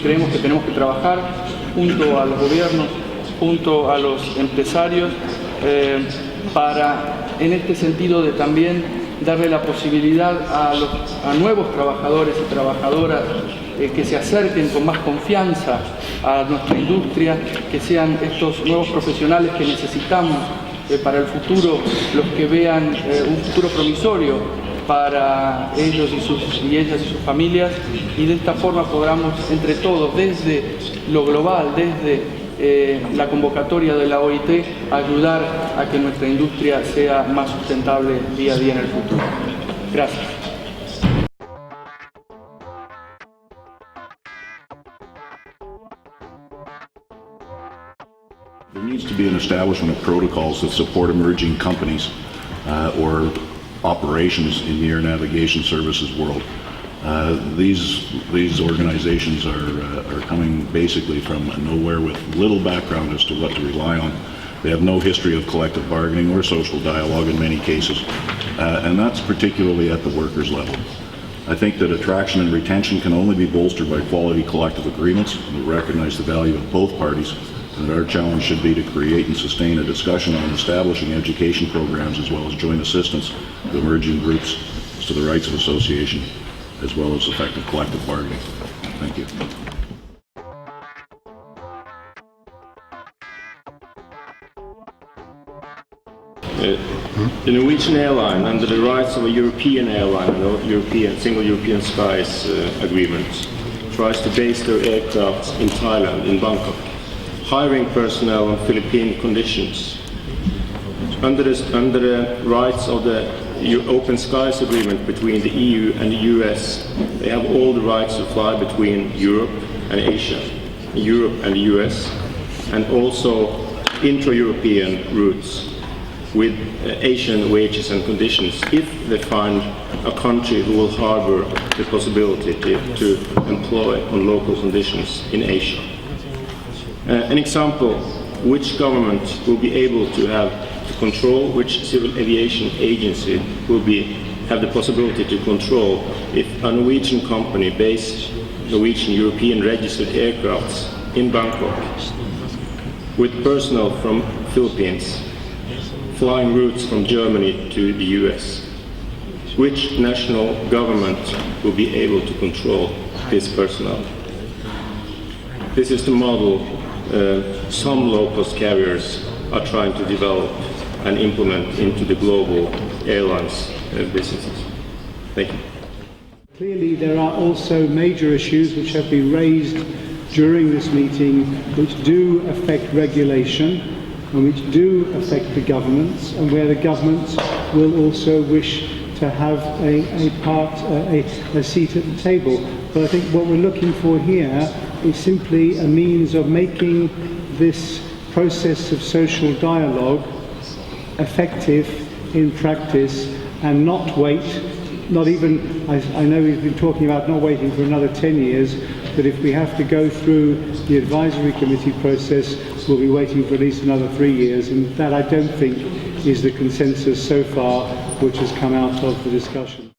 creemos que tenemos que trabajar junto a los gobiernos, junto a los empresarios, para, en este sentido, de también darle la posibilidad a nuevos trabajadores y trabajadoras que se acerquen con más confianza a nuestra industria, que sean estos nuevos profesionales que necesitamos para el futuro, los que vean un futuro promisorio para ellos y ellas y sus familias, y de esta forma podamos entre todos, desde lo global, desde la convocatoria de la OIT, ayudar a que nuestra industria sea más sustentable día a día en el futuro. Gracias. There needs to be an establishment of protocols that support emerging companies or operations in the air navigation services world. These organizations are coming basically from nowhere with little background as to what to rely on. They have no history of collective bargaining or social dialogue in many cases, and that's particularly at the workers' level. I think that attraction and retention can only be bolstered by quality collective agreements that recognize the value of both parties, and that our challenge should be to create and sustain a discussion on establishing education programs as well as joint assistance to emerging groups as to the rights of association as well as effective collective bargaining. Thank you. The Norwegian airline, under the rights of a European airline, single European skies agreement, tries to base their aircraft in Thailand, in Bangkok, hiring personnel on Philippine conditions. Under the rights of the Open Skies agreement between the EU and the US, they have all the rights to fly between Europe and Asia, Europe and the US, and also intra-European routes with Asian wages and conditions if they find a country who will harbor the possibility to employ on local conditions in Asia. An example, which government will be able to have to control, which civil aviation agency will have the possibility to control if a Norwegian company based Norwegian European registered aircrafts in Bangkok with personnel from Philippines flying routes from Germany to the US. Which national government will be able to control this personnel? This is the model some low-cost carriers are trying to develop and implement into the global airlines businesses. Thank you. Clearly there are also major issues which have been raised during this meeting which do affect regulation and which do affect the governments, and where the governments will also wish to have a seat at the table. But I think what we're looking for here is simply a means of making this process of social dialogue effective in practice and not wait, not even, I know we've been talking about not waiting for another 10 years, but if we have to go through the advisory committee process, we'll be waiting for at least another 3 years, and that I don't think is the consensus so far which has come out of the discussion.